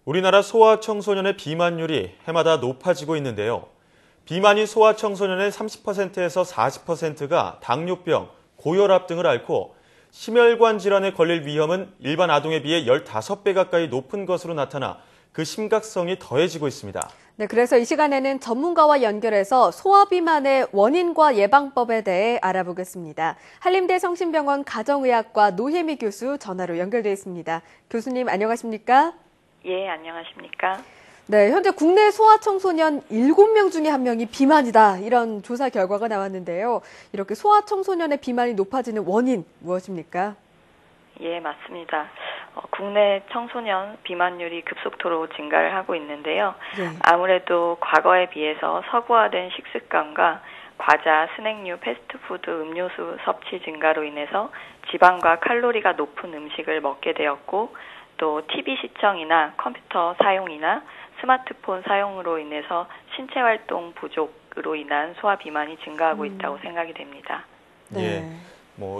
우리나라 소아청소년의 비만율이 해마다 높아지고 있는데요. 비만인 소아청소년의 30%에서 40%가 당뇨병, 고혈압 등을 앓고 심혈관 질환에 걸릴 위험은 일반 아동에 비해 15배 가까이 높은 것으로 나타나 그 심각성이 더해지고 있습니다. 네, 그래서 이 시간에는 전문가와 연결해서 소아비만의 원인과 예방법에 대해 알아보겠습니다. 한림대 성심병원 가정의학과 노혜미 교수 전화로 연결되어 있습니다. 교수님 안녕하십니까? 예, 안녕하십니까? 네, 현재 국내 소아청소년 7명 중에 1명이 비만이다. 이런 조사 결과가 나왔는데요. 이렇게 소아청소년의 비만이 높아지는 원인 무엇입니까? 예, 맞습니다. 국내 청소년 비만율이 급속도로 증가를 하고 있는데요. 네. 아무래도 과거에 비해서 서구화된 식습관과 과자, 스낵류, 패스트푸드, 음료수 섭취 증가로 인해서 지방과 칼로리가 높은 음식을 먹게 되었고 또 TV 시청이나 컴퓨터 사용이나 스마트폰 사용으로 인해서 신체 활동 부족으로 인한 소아 비만이 증가하고 있다고 생각이 됩니다. 네.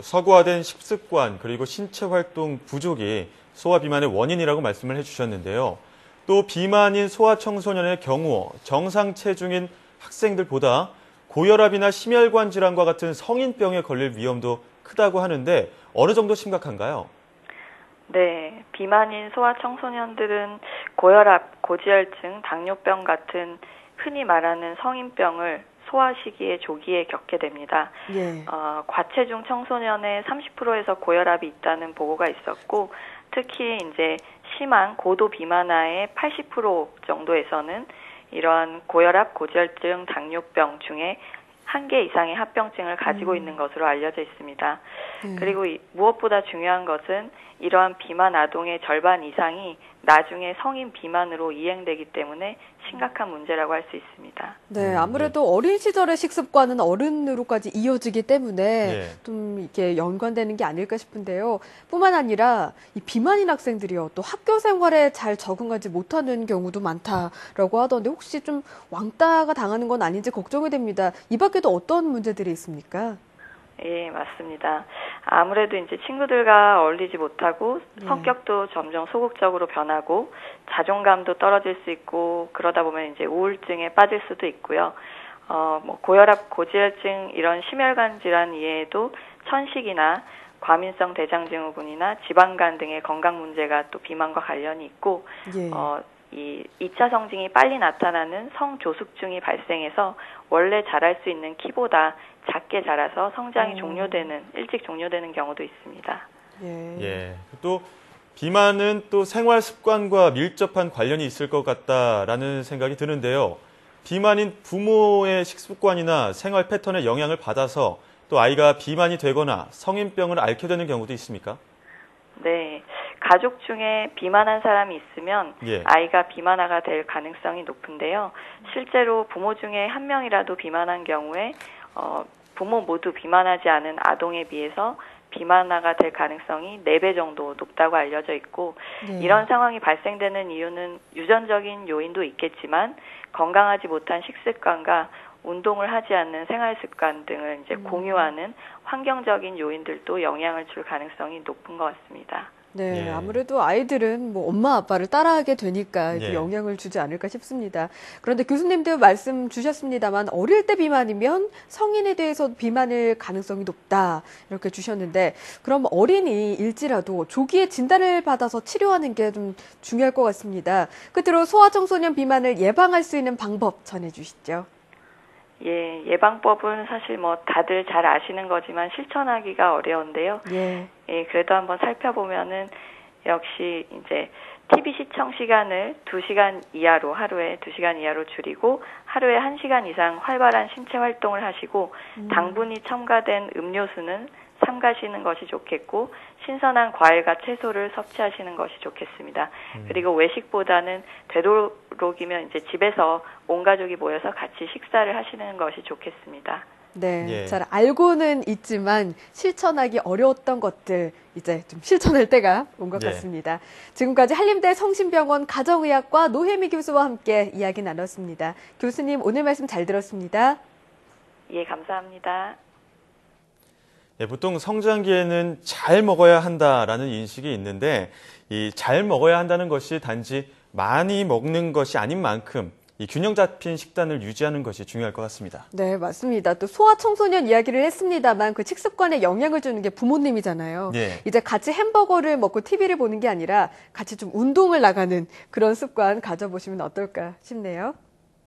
서구화된 식습관 그리고 신체 활동 부족이 소아 비만의 원인이라고 말씀을 해주셨는데요. 또 비만인 소아 청소년의 경우 정상 체중인 학생들보다 고혈압이나 심혈관 질환과 같은 성인병에 걸릴 위험도 크다고 하는데 어느 정도 심각한가요? 네, 비만인 소아 청소년들은 고혈압, 고지혈증, 당뇨병 같은 흔히 말하는 성인병을 소아 시기에 조기에 겪게 됩니다. 예. 과체중 청소년의 30%에서 고혈압이 있다는 보고가 있었고, 특히 이제 심한 고도 비만아의 80% 정도에서는 이러한 고혈압, 고지혈증, 당뇨병 중에 1개 이상의 합병증을 가지고 있는 것으로 알려져 있습니다. 그리고 무엇보다 중요한 것은 이러한 비만 아동의 절반 이상이 나중에 성인 비만으로 이행되기 때문에 심각한 문제라고 할 수 있습니다. 네, 아무래도 어린 시절의 식습관은 어른으로까지 이어지기 때문에 좀 이렇게 연관되는 게 아닐까 싶은데요. 뿐만 아니라 이 비만인 학생들이요, 또 학교 생활에 잘 적응하지 못하는 경우도 많다라고 하던데 혹시 좀 왕따가 당하는 건 아닌지 걱정이 됩니다. 이 밖에도 어떤 문제들이 있습니까? 예, 맞습니다. 아무래도 이제 친구들과 어울리지 못하고 성격도 점점 소극적으로 변하고 자존감도 떨어질 수 있고 그러다 보면 이제 우울증에 빠질 수도 있고요. 고혈압, 고지혈증 이런 심혈관 질환 이외에도 천식이나 과민성 대장증후군이나 지방간 등의 건강 문제가 또 비만과 관련이 있고 이 2차 성징이 빨리 나타나는 성조숙증이 발생해서 원래 자랄 수 있는 키보다 작게 자라서 성장이 일찍 종료되는 경우도 있습니다. 또 비만은 또 생활 습관과 밀접한 관련이 있을 것 같다라는 생각이 드는데요. 비만인 부모의 식습관이나 생활 패턴에 영향을 받아서 또 아이가 비만이 되거나 성인병을 앓게 되는 경우도 있습니까? 네. 가족 중에 비만한 사람이 있으면 아이가 비만아가 될 가능성이 높은데요. 실제로 부모 중에 한 명이라도 비만한 경우에 부모 모두 비만하지 않은 아동에 비해서 비만아가 될 가능성이 4배 정도 높다고 알려져 있고 이런 상황이 발생되는 이유는 유전적인 요인도 있겠지만 건강하지 못한 식습관과 운동을 하지 않는 생활 습관 등을 이제 공유하는 환경적인 요인들도 영향을 줄 가능성이 높은 것 같습니다. 네, 아무래도 아이들은 엄마 아빠를 따라하게 되니까 영향을 주지 않을까 싶습니다. 그런데 교수님도 말씀 주셨습니다만 어릴 때 비만이면 성인에 대해서 비만일 가능성이 높다 이렇게 주셨는데 그럼 어린이일지라도 조기에 진단을 받아서 치료하는 게 좀 중요할 것 같습니다. 끝으로 소아청소년 비만을 예방할 수 있는 방법 전해주시죠. 예, 예방법은 사실 다들 잘 아시는 거지만 실천하기가 어려운데요. 그래도 한번 살펴보면은 역시 이제 TV 시청 시간을 2시간 이하로 하루에 2시간 이하로 줄이고 하루에 1시간 이상 활발한 신체 활동을 하시고 당분이 첨가된 음료수는 삼가시는 것이 좋겠고 신선한 과일과 채소를 섭취하시는 것이 좋겠습니다. 그리고 외식보다는 되도록이면 이제 집에서 온 가족이 모여서 같이 식사를 하시는 것이 좋겠습니다. 네, 잘 알고는 있지만 실천하기 어려웠던 것들 이제 좀 실천할 때가 온 것 같습니다. 지금까지 한림대 성심병원 가정의학과 노혜미 교수와 함께 이야기 나눴습니다. 교수님 오늘 말씀 잘 들었습니다. 예, 감사합니다. 보통 성장기에는 잘 먹어야 한다라는 인식이 있는데 이 잘 먹어야 한다는 것이 단지 많이 먹는 것이 아닌 만큼 이 균형 잡힌 식단을 유지하는 것이 중요할 것 같습니다. 네, 맞습니다. 또 소아 청소년 이야기를 했습니다만 그 식습관에 영향을 주는 게 부모님이잖아요. 예. 이제 같이 햄버거를 먹고 TV를 보는 게 아니라 같이 좀 운동을 나가는 그런 습관 가져보시면 어떨까 싶네요.